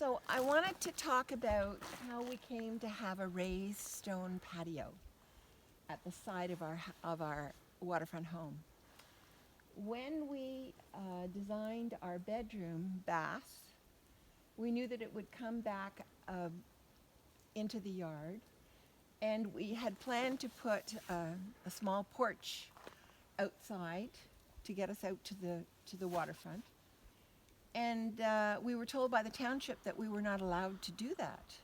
So I wanted to talk about how we came to have a raised stone patio at the side of our waterfront home. When we designed our bedroom bath, we knew that it would come back into the yard, and we had planned to put a small porch outside to get us out to the waterfront. And we were told by the township that we were not allowed to do that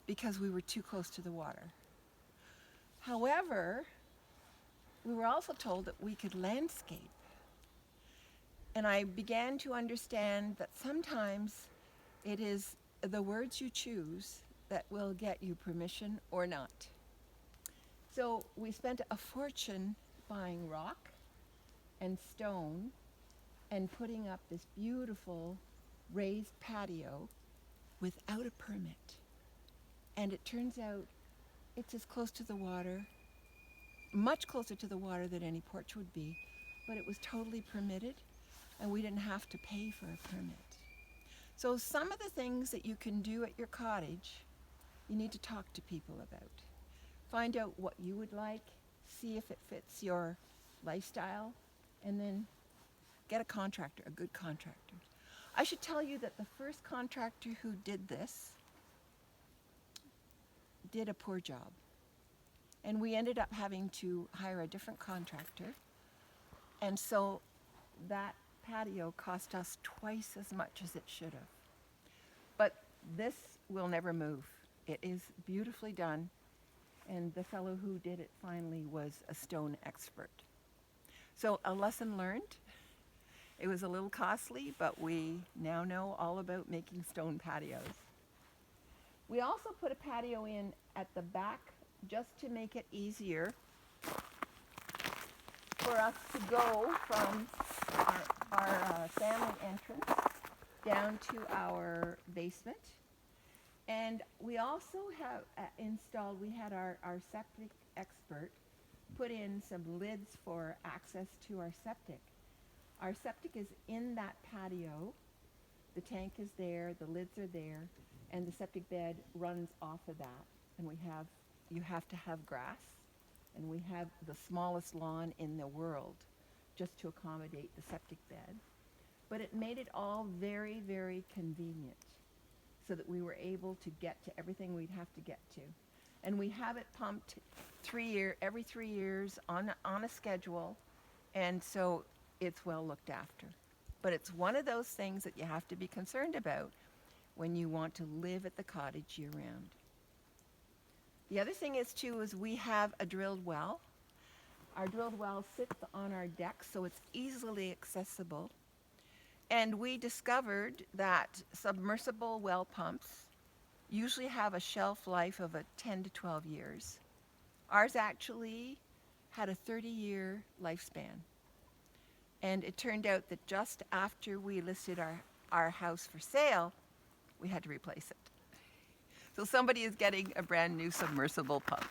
because we were too close to the water. However, we were also told that we could landscape. And I began to understand that sometimes it is the words you choose that will get you permission or not. So we spent a fortune buying rock and stone and putting up this beautiful raised patio without a permit. And it turns out it's as close to the water, much closer to the water than any porch would be, but it was totally permitted and we didn't have to pay for a permit. So some of the things that you can do at your cottage, you need to talk to people about. Find out what you would like, see if it fits your lifestyle, and then get a contractor, a good contractor. I should tell you that the first contractor who did this did a poor job. And we ended up having to hire a different contractor. And so that patio cost us twice as much as it should have. But this will never move. It is beautifully done. And the fellow who did it finally was a stone expert. So a lesson learned. It was a little costly, but we now know all about making stone patios. We also put a patio in at the back just to make it easier for us to go from our family entrance down to our basement. And we also have installed, we had our septic expert put in some lids for access to our septic. Our septic is in that patio. The tank is there, the lids are there, and the septic bed runs off of that. And you have to have grass, and we have the smallest lawn in the world just to accommodate the septic bed. But it made it all very, very convenient so that we were able to get to everything we'd have to get to. And we have it pumped every 3 years on a schedule, and so it's well looked after. But it's one of those things that you have to be concerned about when you want to live at the cottage year-round. The other thing is we have a drilled well. Our drilled well sits on our deck, so it's easily accessible. And we discovered that submersible well pumps usually have a shelf life of 10 to 12 years. Ours actually had a 30-year lifespan. And it turned out that just after we listed our house for sale, we had to replace it. So somebody is getting a brand new submersible pump.